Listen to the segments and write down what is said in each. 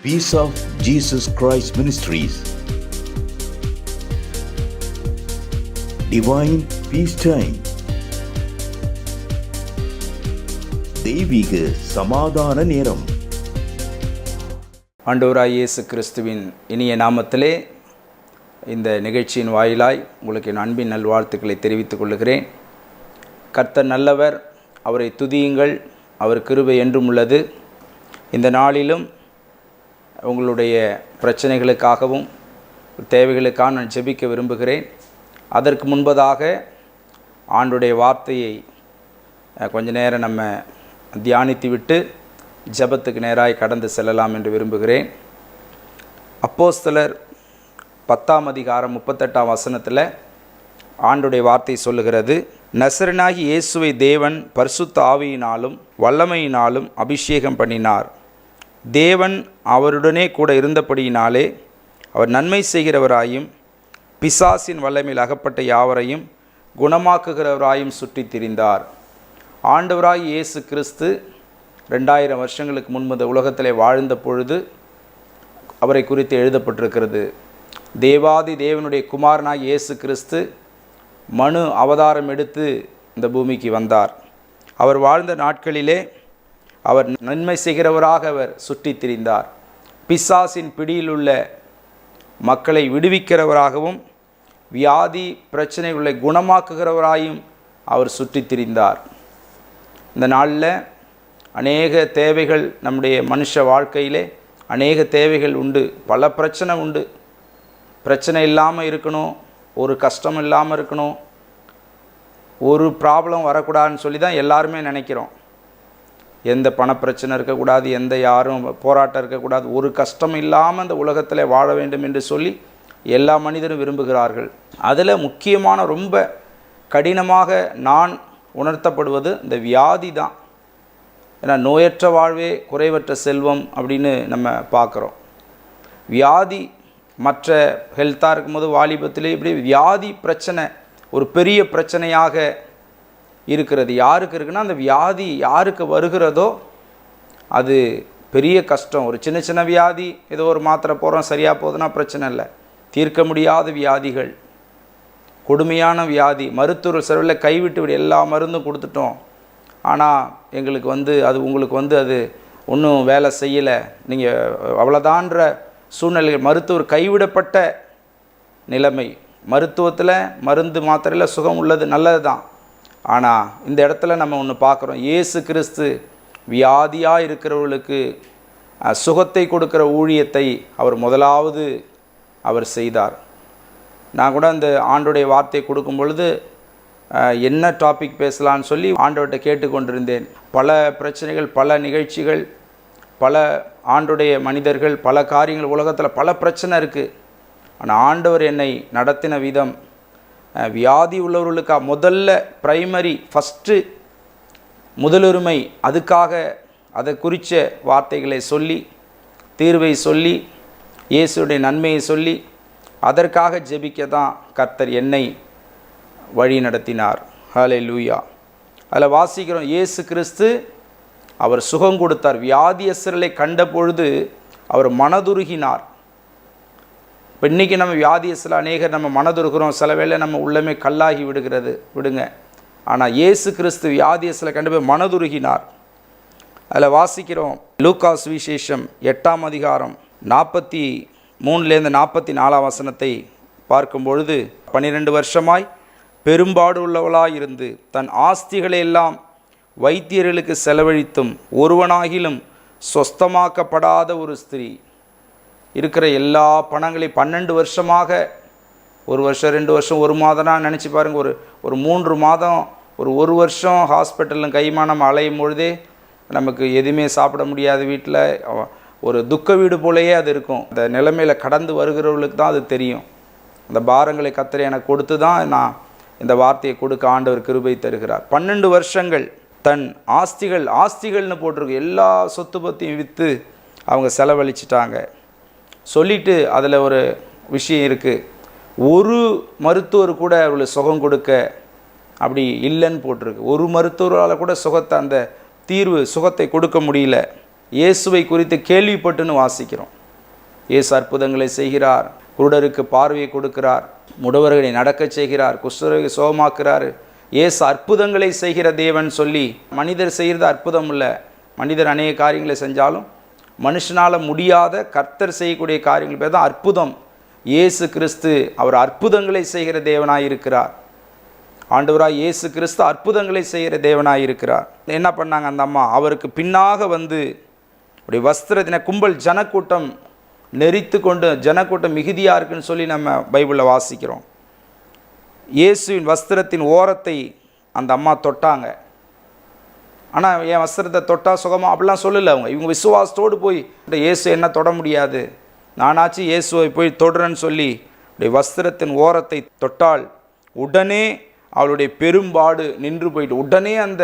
Peace of Jesus Christ Ministries, Divine Peace Time, தெய்வீக சமாதான நேரம். ஆண்டவராகிய இயேசு கிறிஸ்துவின் இனிய நாமத்திலே இந்த நிகழ்ச்சியின் வாயிலாய் உங்களுக்கு என் அன்பின் நல்வாழ்த்துக்களை தெரிவித்துக் கொள்கிறேன். கர்த்தர் நல்லவர், அவரை துதியுங்கள், அவர் கிருபை என்றும் உள்ளது. இந்த நாளிலும் உங்களுடைய பிரச்சனைகளுக்காகவும் தேவைகளுக்காக நான் ஜெபிக்க விரும்புகிறேன். அதற்கு முன்பதாக ஆண்டுடைய வார்த்தையை கொஞ்ச நேரம் நம்ம தியானித்து விட்டு ஜெபத்துக்கு நேராய் கடந்து செல்லலாம் என்று விரும்புகிறேன். அப்போஸ்தலர் 10ஆம் அதிகாரம் 38ஆம் வசனத்தில் ஆண்டுடைய வார்த்தை சொல்லுகிறது, நசரனாகி இயேசுவை தேவன் பரிசுத்த ஆவியினாலும் வல்லமையினாலும் அபிஷேகம் பண்ணினார். தேவன் அவருடனே கூட இருந்தபடியினாலே அவர் நன்மை செய்கிறவராயும் பிசாசின் வல்லமையில் அகப்பட்ட யாவரையும் குணமாக்குகிறவராயும் சுற்றி திரிந்தார். ஆண்டவராய் இயேசு கிறிஸ்து 2000 வருஷங்களுக்கு முன்பு உலகத்திலே வாழ்ந்த பொழுது அவரை குறித்து எழுதப்பட்டிருக்கிறது. தேவாதி தேவனுடைய குமாரனாய் இயேசு கிறிஸ்து மனு அவதாரம் எடுத்து இந்த பூமிக்கு வந்தார். அவர் வாழ்ந்த நாட்களிலே அவர் நன்மை செய்கிறவராக அவர் சுற்றி திரிந்தார். பிசாசின் பிடியிலுள்ள மக்களை விடுவிக்கிறவராகவும் வியாதி பிரச்சனைகளை குணமாக்குகிறவராயும் அவர் சுற்றி திரிந்தார். இந்த நாளில் அநேக தேவைகள், நம்முடைய மனுஷ வாழ்க்கையிலே அநேக தேவைகள் உண்டு, பல பிரச்சனை உண்டு. பிரச்சனை இல்லாமல் இருக்கணும், ஒரு கஷ்டம் இல்லாமல் இருக்கணும், ஒரு ப்ராப்ளம் வரக்கூடாதுன்னு சொல்லி தான் எல்லாருமே நினைக்கிறோம். எந்த பணப்பிரச்சனை இருக்கக்கூடாது, எந்த யாரும் போராட்டம் இருக்கக்கூடாது, ஒரு கஷ்டம் இல்லாமல் இந்த உலகத்தில் வாழ வேண்டும் என்று சொல்லி எல்லா மனிதரும் விரும்புகிறார்கள். அதில் முக்கியமான ரொம்ப கடினமாக நான் உணர்த்தப்படுவது இந்த வியாதி தான். ஏன்னா நோயற்ற வாழ்வே குறைவற்ற செல்வம் அப்படின்னு நம்ம பார்க்குறோம். வியாதி மற்ற ஹெல்த்தாக இருக்கும்போது வாலிபத்திலே இப்படி வியாதி பிரச்சனை ஒரு பெரிய பிரச்சனையாக இருக்கிறது. யாருக்கு இருக்குன்னா, அந்த வியாதி யாருக்கு வருகிறதோ அது பெரிய கஷ்டம். ஒரு சின்ன சின்ன வியாதி, ஏதோ ஒரு மாத்திரை போகிறோம் சரியாக போகுதுன்னா பிரச்சனை இல்லை. தீர்க்க முடியாத வியாதிகள், கொடுமையான வியாதி, மருத்துவர் செலவில் கைவிட்டு விட எல்லா மருந்தும் கொடுத்துட்டோம், ஆனால் எங்களுக்கு அது உங்களுக்கு அது ஒன்றும் வேலை செய்யலை, நீங்கள் அவ்வளோதான்ற சூழ்நிலைகள், மருத்துவர் கைவிடப்பட்ட நிலைமை. மருத்துவத்தில் மருந்து மாத்திரையில் சுகம் உள்ளது, நல்லது தான். ஆனால் இந்த இடத்துல நம்ம ஒன்று பார்க்குறோம், இயேசு கிறிஸ்து வியாதியாக இருக்கிறவர்களுக்கு சுகத்தை கொடுக்குற ஊழியத்தை அவர் முதலாவது அவர் செய்தார். நான் கூட அந்த ஆண்டோடைய வார்த்தையை கொடுக்கும் பொழுது என்ன டாபிக் பேசலான்னு சொல்லி ஆண்டவர்கிட்ட கேட்டுக்கொண்டிருந்தேன். பல பிரச்சனைகள், பல நிகழ்ச்சிகள், பல ஆண்டுடைய மனிதர்கள், பல காரியங்கள், உலகத்தில் பல பிரச்சனை இருக்குது. ஆனால் ஆண்டவர் என்னை நடத்தின விதம், வியாதி உள்ளவர்களுக்காக முதல்ல பிரைமரி ஃபஸ்ட்டு முதலுரிமை, அதுக்காக அதை குறித்த வார்த்தைகளை சொல்லி, தீர்வை சொல்லி, இயேசுடைய நன்மையை சொல்லி, அதற்காக ஜெபிக்க தான் கர்த்தர் என்னை வழி நடத்தினார். ஹல்லேலூயா. அதில் வாசிக்கிறோம், இயேசு கிறிஸ்து அவர் சுகம் கொடுத்தார். வியாதியஸ்தர்களை கண்ட பொழுது அவர் மனதுருகினார். இப்போ இன்றைக்கி நம்ம வியாதியஸ்தர் அநேகர் நம்ம மனதுருகிறோம், சில வேளை நம்ம உள்ளமே கல்லாகி விடுங்க. ஆனால் இயேசு கிறிஸ்து வியாதியஸ்தரை கண்டு போய் மனதுருகினார். அதில் வாசிக்கிறோம், லூக்காஸ் விசேஷம் 8ஆம் அதிகாரம் 43 44 வசனத்தை பார்க்கும் பொழுது, 12 வருஷமாய் பெரும்பாடு உள்ளவளாய் இருந்து தன் ஆஸ்திகளை எல்லாம் வைத்தியர்களுக்கு செலவழித்தும் ஒருவனாகிலும் சொஸ்தமாக்கப்படாத ஒரு ஸ்திரீ, இருக்கிற எல்லா பணங்களையும் 12 வருஷமாக, 1 வருஷம் 2 வருஷம் 1 மாதம்னா நினச்சி பாருங்கள், ஒரு 3 மாதம் ஒரு வருஷம் ஹாஸ்பிட்டலில் கைமானம் அலையும் பொழுதே நமக்கு எதுவுமே சாப்பிட முடியாத வீட்டில் ஒரு துக்க வீடு போலேயே அது இருக்கும். அந்த நிலைமையில் கடந்து வருகிறவர்களுக்கு தான் அது தெரியும். அந்த பாரங்களை கர்த்தர் எனக்கு கொடுத்து தான் நான் இந்த வார்த்தையை கொடுக்க ஆண்டவர் கிருபை தருகிறார். 12 வருஷங்கள் தன் ஆஸ்திகள்னு போட்டிருக்கு, எல்லா சொத்து பத்தையும் விற்று அவங்க செலவழிச்சிட்டாங்க. சொல்லிவிட்டு அதில் ஒரு விஷயம் இருக்குது, ஒரு மருத்துவர் கூட அவர்களுக்கு சுகம் கொடுக்க அப்படி இல்லைன்னு போட்டிருக்கு. ஒரு மருத்துவரால் கூட சுகத்தை, அந்த சுகத்தை கொடுக்க முடியல. இயேசுவை குறித்து கேள்விப்பட்டுன்னு வாசிக்கிறோம். இயேசு அற்புதங்களை செய்கிறார், குருடருக்கு பார்வையை கொடுக்கிறார், முடவர்களை நடக்கச் செய்கிறார், குஷ்டரோகி சுகமாக்குறார். இயேசு அற்புதங்களை செய்கிற தேவன் சொல்லி, மனிதர் செய்கிறது அற்புதம் இல்லை. மனிதர் அநேக காரியங்களை செஞ்சாலும் மனுஷனால் முடியாத கர்த்தர் செய்யக்கூடிய காரியங்கள் பேர் தான் அற்புதம். இயேசு கிறிஸ்து அவர் அற்புதங்களை செய்கிற தேவனாய் இருக்கிறார். ஆண்டவராய் இயேசு கிறிஸ்து அற்புதங்களை செய்கிற தேவனாய் இருக்கிறார். என்ன பண்ணாங்க அந்த அம்மா? அவருக்கு பின்னாக வந்து அப்படி வஸ்திரத்தின கும்பல் ஜனக்கூட்டம் நெறித்து கொண்டு, ஜனக்கூட்டம் மிகுதியாக இருக்குன்னு சொல்லி நம்ம பைபிளில் வாசிக்கிறோம். இயேசுவின் வஸ்திரத்தின் ஓரத்தை அந்த அம்மா தொட்டாங்க. ஆனால் என் வஸ்திரத்தை தொட்டால் சுகமா அப்படிலாம் சொல்லலை அவங்க. இவங்க விசுவாசத்தோடு போய் இயேசு என்ன தொட முடியாது, நானாச்சும் இயேசுவை போய் தொடுறேன்னு சொல்லி அப்படி வஸ்திரத்தின் ஓரத்தை தொட்டால் உடனே அவளுடைய பெரும்பாடு நின்று போயிட்டு, உடனே அந்த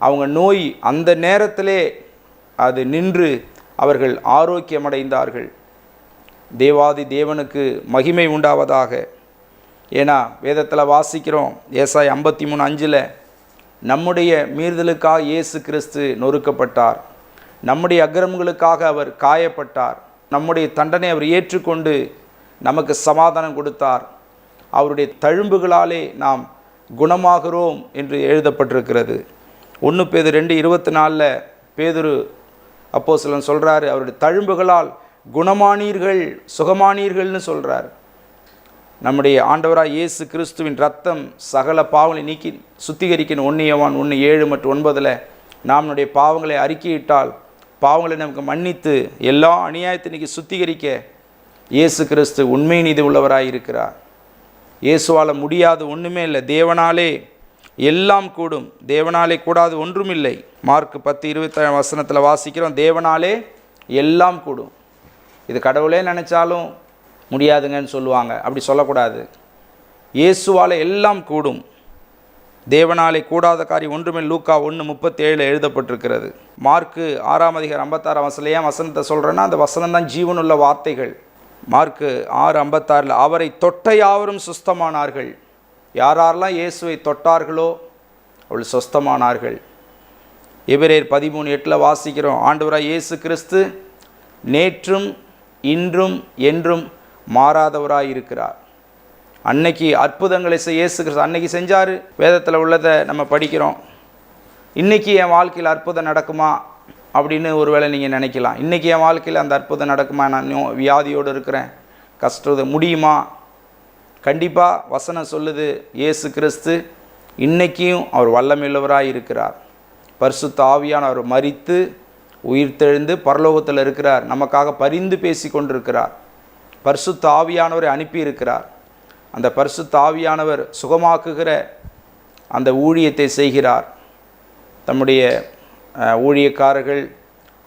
அவங்க நோய் அந்த நேரத்திலே அது நின்று அவர்கள் ஆரோக்கியமடைந்தார்கள். தேவாதி தேவனுக்கு மகிமை உண்டாவதாக. ஏன்னா வேதத்தில் வாசிக்கிறோம், ஏசாயா 53:5, நம்முடைய மீறுதலுக்காக இயேசு கிறிஸ்து நொறுக்கப்பட்டார், நம்முடைய அக்கிரமங்களுக்காக அவர் காயப்பட்டார், நம்முடைய தண்டனை அவர் ஏற்றுக்கொண்டு நமக்கு சமாதானம் கொடுத்தார், அவருடைய தழும்புகளாலே நாம் குணமாகிறோம் என்று எழுதப்பட்டிருக்கிறது. 1 பேதுரு 2:24 பேதுரு அப்போஸ்தலன் சொல்கிறாரு, அவருடைய தழும்புகளால் குணமானீர்கள், சுகமானீர்கள்னு சொல்கிறார். நம்முடைய ஆண்டவராய் இயேசு கிறிஸ்துவின் ரத்தம் சகல பாவங்களை நீக்கி சுத்திகரிக்கணும். 1 யோவான் 1:7 மற்றும் 9 நாம் நம்முடைய பாவங்களை அறிக்கையிட்டால் பாவங்களை நமக்கு மன்னித்து எல்லா அநியாயத்தை நீக்கி சுத்திகரிக்க இயேசு கிறிஸ்து உண்மை நீதி உள்ளவராய் இருக்கிறார். இயேசுவால் முடியாத ஒன்றுமே இல்லை. தேவனாலே எல்லாம் கூடும், தேவனாலே கூடாது ஒன்றுமில்லை. மார்க் 10:27 வாசிக்கிறோம், தேவனாலே எல்லாம் கூடும். இது கடவுளே நினச்சாலும் முடியாதுங்கன்னு சொல்லுவாங்க, அப்படி சொல்லக்கூடாது. இயேசுவால் எல்லாம் கூடும், தேவனாலே கூடாத காரியம் ஒன்றுமே. லூக்கா 1:37 எழுதப்பட்டிருக்கிறது. மார்க்கு 6:56 வசனத்தை சொல்கிறேன்னா அந்த வசனம் தான் ஜீவனுள்ள வார்த்தைகள். மார்க்கு 6:56 அவரை தொட்ட யாவரும் சுஸ்தமானார்கள். யாரெல்லாம் இயேசுவை தொட்டார்களோ அவள் சுஸ்தமானார்கள். எபிரேயர் 13:8 வாசிக்கிறோம், ஆண்டவராய் இயேசு கிறிஸ்து நேற்றும் இன்றும் என்றும் மாறாதவராய் இருக்கிறார். அன்னைக்கு அற்புதங்களை இயேசு கிறிஸ்து அன்னைக்கு செஞ்சார், வேதத்தில் உள்ளதை நம்ம படிக்கிறோம். இன்றைக்கி என் வாழ்க்கையில் அற்புதம் நடக்குமா அப்படின்னு ஒருவேளை நீங்கள் நினைக்கலாம். இன்றைக்கி என் வாழ்க்கையில் அந்த அற்புதம் நடக்குமா, நான் வியாதியோடு இருக்கிறேன், கஷ்டம் முடியுமா? கண்டிப்பாக வசனம் சொல்லுது, இயேசு கிறிஸ்து இன்றைக்கியும் அவர் வல்லமையுள்ளவராய் இருக்கிறார். பரிசுத்த ஆவியானவர் அவர் மரித்து உயிர்த்தெழுந்து பரலோகத்தில் இருக்கிறார், நமக்காக பரிந்து பேசி கொண்டிருக்கிறார். பரிசுத்த ஆவியானவரை அனுப்பியிருக்கிறார். அந்த பரிசுத்த ஆவியானவர் சுகமாக்குகிற அந்த ஊழியத்தை செய்கிறார். தம்முடைய ஊழியக்காரர்கள்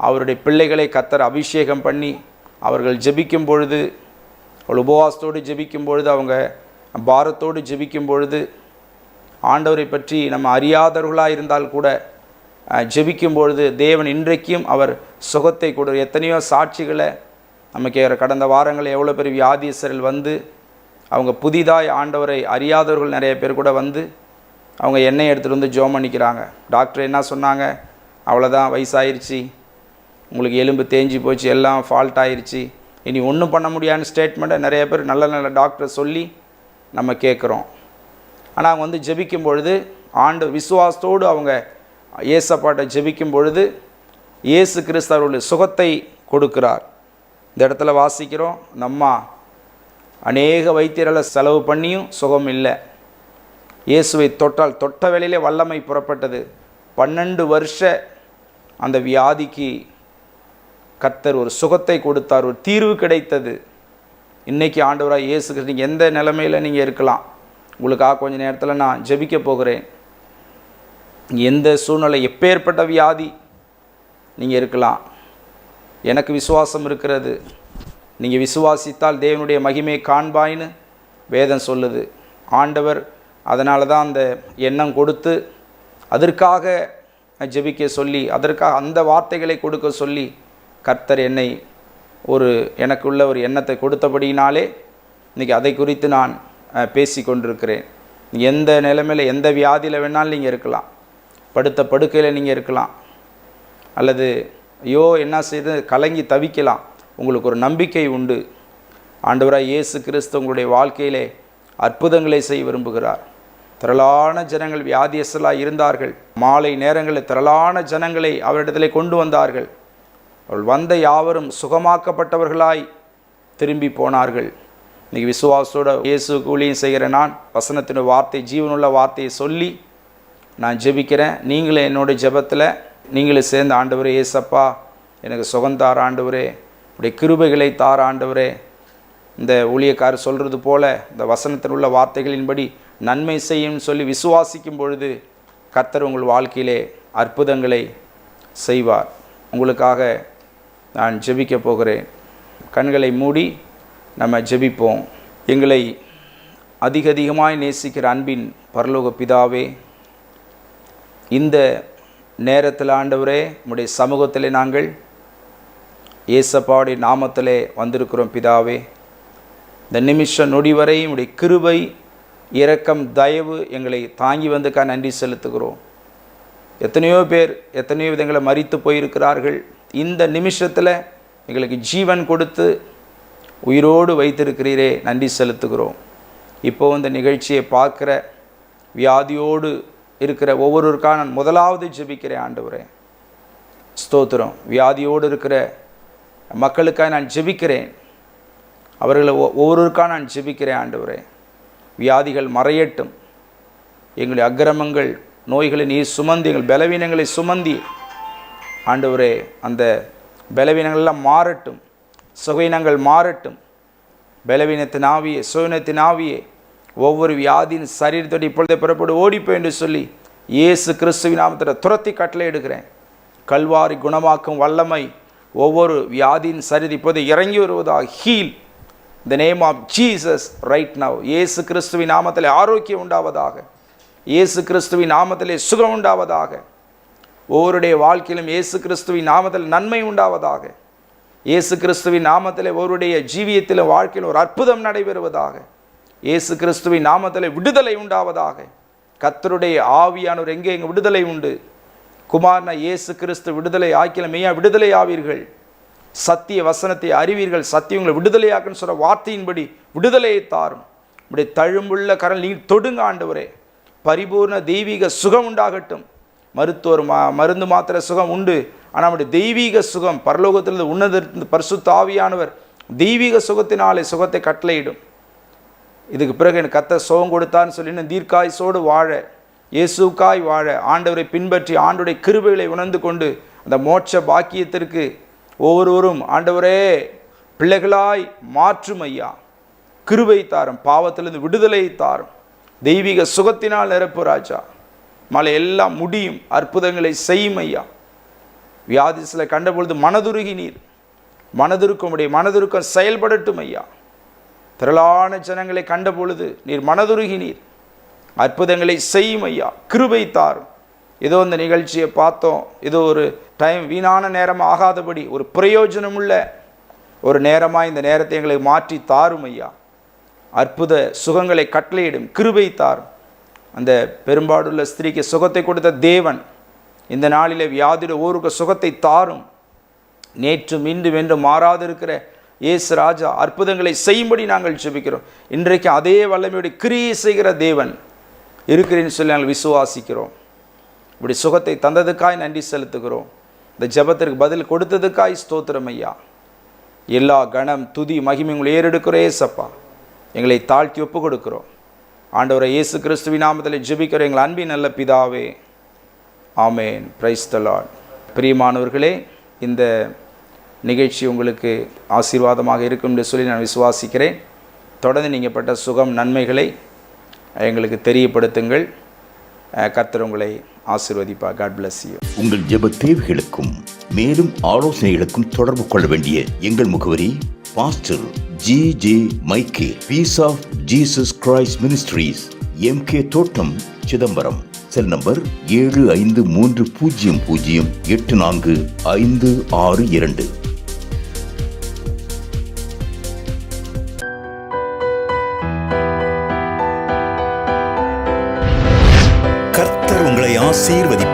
அவருடைய பிள்ளைகளை கர்த்தர் அபிஷேகம் பண்ணி அவர்கள் ஜெபிக்கும் பொழுது, அவள் உபவாசத்தோடு ஜெபிக்கும் பொழுது, அவங்க பாரத்தோடு ஜெபிக்கும் பொழுது, ஆண்டவரை பற்றி நம்ம அறியாதவர்களாக இருந்தால் கூட ஜெபிக்கும் பொழுது தேவன் இன்றைக்கும் அவர் சுகத்தை கொடு. எத்தனையோ சாட்சிகளை நமக்கு கடந்த வாரங்களில் எவ்வளோ பேர் வியாதியஸ்தர்கள் வந்து அவங்க புதிதாய் ஆண்டவரை அறியாதவர்கள் நிறைய பேர் கூட வந்து அவங்க எண்ணெய் எடுத்துகிட்டு வந்து ஜெபம் பண்ணிக்கிறாங்க. டாக்டர் என்ன சொன்னாங்க, அவ்வளோதான், வயசாயிருச்சு, உங்களுக்கு எலும்பு தேஞ்சி போச்சு, எல்லாம் ஃபால்ட் ஆயிடுச்சு, இனி ஒன்றும் பண்ண முடியாதுன்னு ஸ்டேட்மெண்ட்டை நிறைய பேர் நல்ல நல்ல டாக்டர் சொல்லி நம்ம கேட்குறோம். ஆனால் அவங்க வந்து ஜெபிக்கும் பொழுது ஆண்டு விசுவாசத்தோடு அவங்க இயேசப்பாட்டை ஜெபிக்கும் பொழுது இயேசு கிறிஸ்து அவருடைய சுகத்தை கொடுக்கிறார். இந்த இடத்துல வாசிக்கிறோம், நம்ம அநேக வைத்தியர்களை செலவு பண்ணியும் சுகம் இல்லை. இயேசுவை தொட்டால் தொட்ட வேளையிலே வல்லமை புறப்பட்டது. 12 வருஷ அந்த வியாதிக்கு கர்த்தர் ஒரு சுகத்தை கொடுத்தார், ஒரு தீர்வு கிடைத்தது. இன்றைக்கி ஆண்டவராக இயேசு கிறிஸ்து, நீங்கள் எந்த நிலைமையில் நீங்கள் இருக்கலாம், உங்களுக்காக கொஞ்சம் நேரத்தில் நான் ஜெபிக்க போகிறேன். எந்த சூழ்நிலை, எப்பேற்பட்ட வியாதி நீங்கள் இருக்கலாம், எனக்கு விசுவாசம் இருக்கிறது, நீங்கள் விசுவாசித்தால் தேவனுடைய மகிமையை காண்பாயின்னு வேதம் சொல்லுது. ஆண்டவர் அதனால தான் அந்த எண்ணம் கொடுத்து அதற்காக ஜெபிக்க சொல்லி, அதற்காக அந்த வார்த்தைகளை கொடுக்க சொல்லி கர்த்தர் என்னை எனக்குள்ள ஒரு எண்ணத்தை கொடுத்தபடியினாலே இன்றைக்கி அதை குறித்து நான் பேசி கொண்டிருக்கிறேன். எந்த நிலைமையில் எந்த வியாதியில் வேணாலும் நீங்கள் இருக்கலாம், படுத்த படுக்கையில் நீங்கள் இருக்கலாம், அல்லது ஐயோ என்ன செய்து கலங்கி தவிக்கலாம். உங்களுக்கு ஒரு நம்பிக்கை உண்டு. ஆண்டவராய் இயேசு கிறிஸ்து உங்களுடைய வாழ்க்கையிலே அற்புதங்களை செய்ய விரும்புகிறார். திரளான ஜனங்கள் வியாதியஸ்தலாய் இருந்தார்கள். மாலை நேரங்களில் திரளான ஜனங்களை அவரிடத்திலே கொண்டு வந்தார்கள். அவள் வந்த யாவரும் சுகமாக்கப்பட்டவர்களாய் திரும்பி போனார்கள். இன்றைக்கி விசுவாசத்தோட இயேசு ஊழியம் செய்கிற நான் வசனத்தின் வார்த்தை, ஜீவனுள்ள வார்த்தையை சொல்லி நான் ஜெபிக்கிறேன். நீங்களே என்னோடய ஜெபத்தில் நீங்களே சேர்ந்த, ஆண்டவரே ஏசப்பா எனக்கு சுகந்தார் ஆண்டவரே, உடைய கிருபைகளை தார் ஆண்டவரே. இந்த ஊழியக்காரர் சொல்கிறது போல இந்த வசனத்தில் உள்ள வார்த்தைகளின்படி நன்மை செய்யும் சொல்லி விசுவாசிக்கும் பொழுது கர்த்தர் உங்கள் வாழ்க்கையிலே அற்புதங்களை செய்வார். உங்களுக்காக நான் ஜெபிக்க போகிறேன். கண்களை மூடி நம்ம ஜெபிப்போம். எங்களை அதிகமாய் நேசிக்கிற அன்பின் பரலோக பிதாவே, இந்த நேரத்தில் ஆண்டவரே உம்முடைய சமூகத்திலே நாங்கள் இயேசப்பாவுடைய நாமத்திலே வந்திருக்கிறோம் பிதாவே. இந்த நிமிஷம் நொடி வரை உம்முடைய கிருபை, இரக்கம், தயவு எங்களை தாங்கி வந்துக்கா நன்றி செலுத்துகிறோம். எத்தனையோ பேர் எத்தனையோ விதங்களை மரித்து போயிருக்கிறார்கள். இந்த நிமிஷத்தில் எங்களுக்கு ஜீவன் கொடுத்து உயிரோடு வைத்திருக்கிறீரே, நன்றி செலுத்துகிறோம். இப்போது இந்த நிகழ்ச்சியை பார்க்குற வியாதியோடு இருக்கிற ஒவ்வொருவருக்காக நான் முதலாவது ஜெபிக்கிறேன் ஆண்டவரே. ஸ்தோத்திரம். வியாதியோடு இருக்கிற மக்களுக்காக நான் ஜெபிக்கிறேன். அவர்களை ஒவ்வொருவருக்காக நான் ஜெபிக்கிறேன் ஆண்டவரே. வியாதிகள் மறையட்டும். எங்களுடைய அக்கிரமங்கள், நோய்களை நீர் சுமந்தி, எங்கள் பலவீனங்களை சுமந்தி ஆண்டவரே, அந்த பலவீனங்கள்லாம் மாறட்டும், சுகையினங்கள் மாறட்டும். பலவீனத்தின் ஆவியே, சுயனத்தின் ஆவியே, ஒவ்வொரு வியாதியின் சரீரத்தோடு இப்பொழுதே புறப்படு ஓடிப்போய் என்று சொல்லி இயேசு கிறிஸ்துவின் நாமத்தில் துரத்தி கட்டளை எடுக்கிறேன். கல்வாரி குணமாக்கும் வல்லமை ஒவ்வொரு வியாதியின் சரீரம் இப்போது இறங்கி வருவதாக. Heal the name of Jesus right now. இயேசு கிறிஸ்துவின் நாமத்தில் ஆரோக்கியம் உண்டாவதாக. இயேசு கிறிஸ்துவின் நாமத்திலே சுகம் உண்டாவதாக. ஒவ்வொருடைய வாழ்க்கையிலும் இயேசு கிறிஸ்துவின் நாமத்தில் நன்மை உண்டாவதாக. இயேசு கிறிஸ்துவின் நாமத்தில் ஒருவருடைய ஜீவியத்தில் வாழ்க்கையில் ஒரு அற்புதம் நடைபெறுவதாக. இயேசு கிறிஸ்துவின் நாமத்தில் விடுதலை உண்டாவதாக. கர்த்தருடைய ஆவியானவர் எங்கே எங்கே விடுதலை உண்டு. குமாரன இயேசு கிறிஸ்து விடுதலை ஆக்கில மெய்யா விடுதலை ஆவீர்கள். சத்திய வசனத்தை அறிவீர்கள், சத்தியங்களை விடுதலையாக்குன்னு சொல்கிற வார்த்தையின்படி விடுதலையை தாரும். இப்படி தழும்புள்ள கரல் நீர் தொடுங்க ஆண்டவரே. பரிபூர்ண தெய்வீக சுகம் உண்டாகட்டும். மருத்துவர் மருந்து மாத்திர சுகம் உண்டு, ஆனால் நம்முடைய தெய்வீக சுகம் பரலோகத்திலிருந்து உன்னதத்திலிருந்து பரிசுத்த ஆவியானவர் தெய்வீக சுகத்தினாலே சுகத்தை கட்டளையிடும். இதுக்கு பிறகு எனக்கு கர்த்தர் சுகம் கொடுத்தான்னு சொல்லி இன்னும் தீர்க்காயுசோடு வாழ, இயேசுக்காய் வாழ, ஆண்டவரை பின்பற்றி ஆண்டவருடைய கிருபைகளை உணர்ந்து கொண்டு அந்த மோட்ச பாக்கியத்திற்கு ஒவ்வொருவரும் ஆண்டவரே பிள்ளைகளாய் மாற்றும் ஐயா. கிருபை தாரும், பாவத்திலிருந்து விடுதலை தாரும், தெய்வீக சுகத்தினால் நிரப்பு ராஜா. மழை எல்லாம் முடியும், அற்புதங்களை செய்யும் ஐயா. வியாதிசில கண்டபொழுது மனதுருகி நீர், மனதுருக்கம் செயல்படட்டும் ஐயா. திரளான ஜனங்களை கண்ட பொழுது நீர் மனதுருகி நீர் அற்புதங்களை செய்யும் ஐயா. கிருபை தாரும். ஏதோ இந்த நிகழ்ச்சியை பார்த்தோம், ஏதோ ஒரு டைம் வீணான நேரம் ஆகாதபடி ஒரு பிரயோஜனமுள்ள ஒரு நேரமாக இந்த நேரத்தை எங்களை மாற்றி தாரும் ஐயா. அற்புத சுகங்களை கட்டளையிடும், கிருபை தாரும். அந்த பெரும்பாடுள்ள ஸ்திரீக்கு சுகத்தை கொடுத்த தேவன் இந்த நாளிலே வியாதியோட ஊருக்கு சுகத்தை தாரும். நேற்றும் இன்றும் என்று மாறாதிருக்கிற இயேசு ராஜா அற்புதங்களை செய்யும்படி நாங்கள் ஜெபிக்கிறோம். இன்றைக்கு அதே வல்லமையோடு கிரியை செய்கிற தேவன் இருக்கிறேன்னு சொல்லி நாங்கள் விசுவாசிக்கிறோம். இப்படி சுகத்தை தந்ததுக்காய் நன்றி செலுத்துகிறோம். இந்த ஜெபத்திற்கு பதில் கொடுத்ததுக்காய் ஸ்தோத்திரம் ஐயா. எல்லா கணம் துதி மகிமை உங்களை ஏறெடுக்கிறோம் ஏசப்பா. எங்களை தாழ்த்தி ஒப்பு கொடுக்கிறோம். ஆண்டவரை இயேசு கிறிஸ்துவின் நாமத்தில் ஜெபிக்கிறோம் எங்கள் அன்பின் நல்ல பிதாவே, ஆமேன். Praise the Lord. பிரியமானவர்களே, இந்த நிகழ்ச்சி உங்களுக்கு ஆசீர்வாதமாக இருக்கும் என்று சொல்லி நான் விசுவாசிக்கிறேன். தொடர்ந்து நீங்கள் பட்ட சுகம் நன்மைகளை எங்களுக்கு தெரியப்படுத்துங்கள். கர்த்தர் உங்களை ஆசீர்வதிப்பார். God bless you. உங்கள் ஜெப தேவைகளுக்கும் மேலும் ஆலோசனைகளுக்கும் தொடர்பு கொள்ள வேண்டிய எங்கள் முகவரி pastor G.J. Michael, peace of Jesus Christ ministries, MK Thottam, Chidambaram. Cell number 7530084562. கர்த்தர் உங்களை ஆசீர்வதிப்பார்.